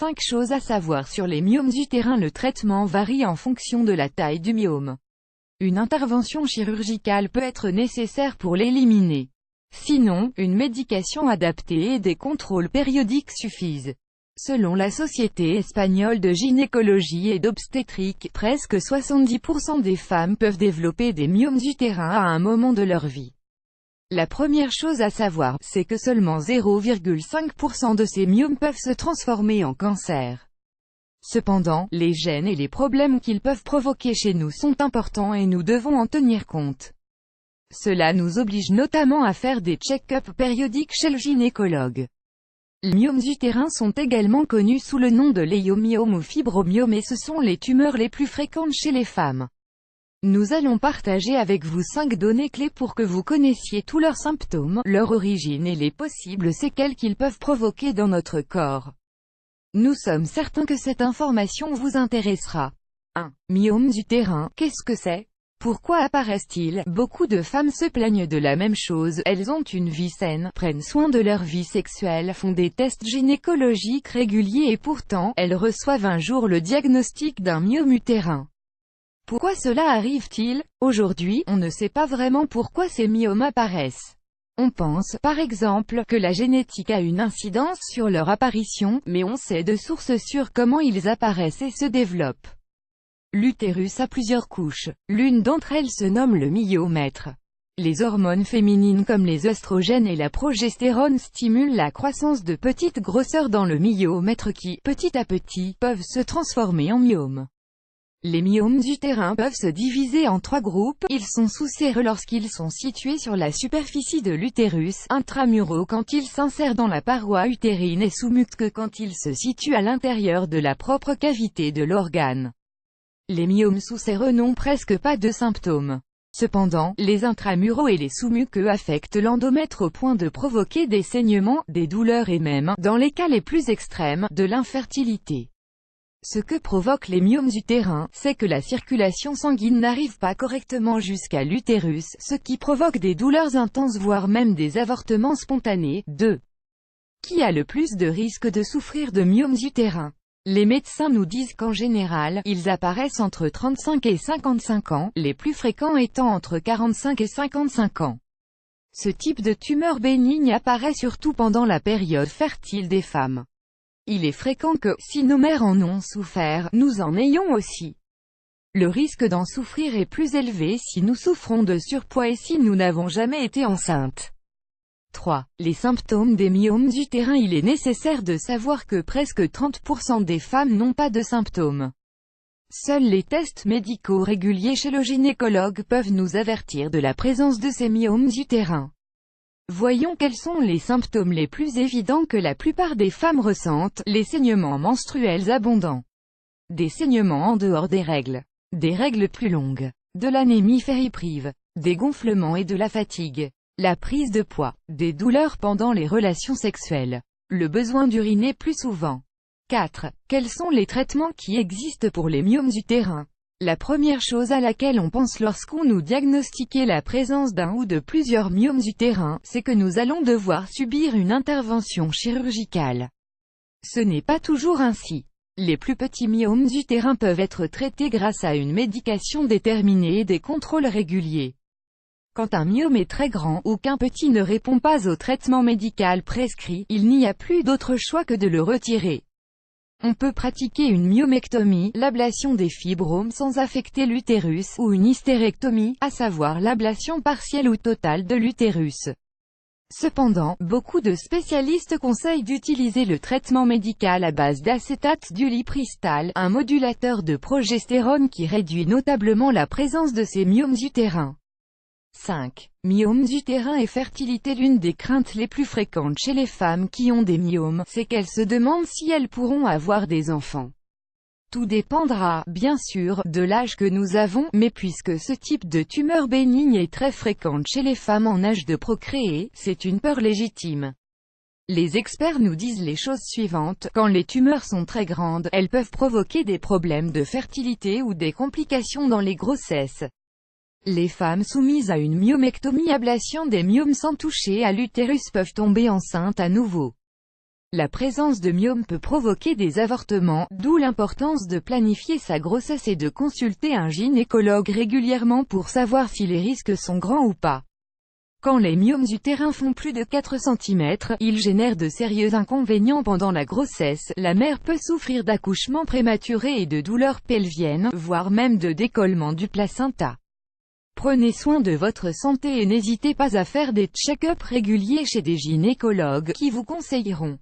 5 choses à savoir sur les myomes utérins. Le traitement varie en fonction de la taille du myome. Une intervention chirurgicale peut être nécessaire pour l'éliminer. Sinon, une médication adaptée et des contrôles périodiques suffisent. Selon la Société espagnole de gynécologie et d'obstétrique, presque 70% des femmes peuvent développer des myomes utérins à un moment de leur vie. La première chose à savoir, c'est que seulement 0,5% de ces myomes peuvent se transformer en cancer. Cependant, les gènes et les problèmes qu'ils peuvent provoquer chez nous sont importants et nous devons en tenir compte. Cela nous oblige notamment à faire des check-ups périodiques chez le gynécologue. Les myomes utérins sont également connus sous le nom de léiomyome ou fibromyome et ce sont les tumeurs les plus fréquentes chez les femmes. Nous allons partager avec vous 5 données clés pour que vous connaissiez tous leurs symptômes, leur origine et les possibles séquelles qu'ils peuvent provoquer dans notre corps. Nous sommes certains que cette information vous intéressera. 1. Myomes utérins, qu'est-ce que c'est? Pourquoi apparaissent-ils? Beaucoup de femmes se plaignent de la même chose, elles ont une vie saine, prennent soin de leur vie sexuelle, font des tests gynécologiques réguliers et pourtant, elles reçoivent un jour le diagnostic d'un myome utérin. Pourquoi cela arrive-t-il? Aujourd'hui, on ne sait pas vraiment pourquoi ces myomes apparaissent. On pense, par exemple, que la génétique a une incidence sur leur apparition, mais on sait de sources sûres comment ils apparaissent et se développent. L'utérus a plusieurs couches. L'une d'entre elles se nomme le myomètre. Les hormones féminines comme les œstrogènes et la progestérone stimulent la croissance de petites grosseurs dans le myomètre qui, petit à petit, peuvent se transformer en myomes. Les myomes utérins peuvent se diviser en 3 groupes. Ils sont sous-séreux lorsqu'ils sont situés sur la superficie de l'utérus, intramuraux quand ils s'insèrent dans la paroi utérine et sous-muqueux quand ils se situent à l'intérieur de la propre cavité de l'organe. Les myomes sous-séreux n'ont presque pas de symptômes. Cependant, les intramuraux et les sous-muqueux affectent l'endomètre au point de provoquer des saignements, des douleurs et même, dans les cas les plus extrêmes, de l'infertilité. Ce que provoquent les myomes utérins, c'est que la circulation sanguine n'arrive pas correctement jusqu'à l'utérus, ce qui provoque des douleurs intenses voire même des avortements spontanés. 2. Qui a le plus de risques de souffrir de myomes utérins? Les médecins nous disent qu'en général, ils apparaissent entre 35 et 55 ans, les plus fréquents étant entre 45 et 55 ans. Ce type de tumeur bénigne apparaît surtout pendant la période fertile des femmes. Il est fréquent que, si nos mères en ont souffert, nous en ayons aussi. Le risque d'en souffrir est plus élevé si nous souffrons de surpoids et si nous n'avons jamais été enceintes. 3. Les symptômes des myomes utérins. Il est nécessaire de savoir que presque 30% des femmes n'ont pas de symptômes. Seuls les tests médicaux réguliers chez le gynécologue peuvent nous avertir de la présence de ces myomes utérins. Voyons quels sont les symptômes les plus évidents que la plupart des femmes ressentent. Les saignements menstruels abondants. Des saignements en dehors des règles. Des règles plus longues. De l'anémie fébrive. Des gonflements et de la fatigue. La prise de poids. Des douleurs pendant les relations sexuelles. Le besoin d'uriner plus souvent. 4. Quels sont les traitements qui existent pour les myomes utérins? La première chose à laquelle on pense lorsqu'on nous diagnostique la présence d'un ou de plusieurs myomes utérins, c'est que nous allons devoir subir une intervention chirurgicale. Ce n'est pas toujours ainsi. Les plus petits myomes utérins peuvent être traités grâce à une médication déterminée et des contrôles réguliers. Quand un myome est très grand, ou qu'un petit ne répond pas au traitement médical prescrit, il n'y a plus d'autre choix que de le retirer. On peut pratiquer une myomectomie, l'ablation des fibromes sans affecter l'utérus, ou une hystérectomie, à savoir l'ablation partielle ou totale de l'utérus. Cependant, beaucoup de spécialistes conseillent d'utiliser le traitement médical à base d'acétate d'ulipristal, un modulateur de progestérone qui réduit notablement la présence de ces myomes utérins. 5. Myomes utérins et fertilité. L'une des craintes les plus fréquentes chez les femmes qui ont des myomes, c'est qu'elles se demandent si elles pourront avoir des enfants. Tout dépendra, bien sûr, de l'âge que nous avons, mais puisque ce type de tumeur bénigne est très fréquente chez les femmes en âge de procréer, c'est une peur légitime. Les experts nous disent les choses suivantes: quand les tumeurs sont très grandes, elles peuvent provoquer des problèmes de fertilité ou des complications dans les grossesses. Les femmes soumises à une myomectomie, ablation des myomes sans toucher à l'utérus, peuvent tomber enceintes à nouveau. La présence de myomes peut provoquer des avortements, d'où l'importance de planifier sa grossesse et de consulter un gynécologue régulièrement pour savoir si les risques sont grands ou pas. Quand les myomes utérins font plus de 4 cm, ils génèrent de sérieux inconvénients pendant la grossesse. La mère peut souffrir d'accouchements prématurés et de douleurs pelviennes, voire même de décollement du placenta. Prenez soin de votre santé et n'hésitez pas à faire des check-ups réguliers chez des gynécologues, qui vous conseilleront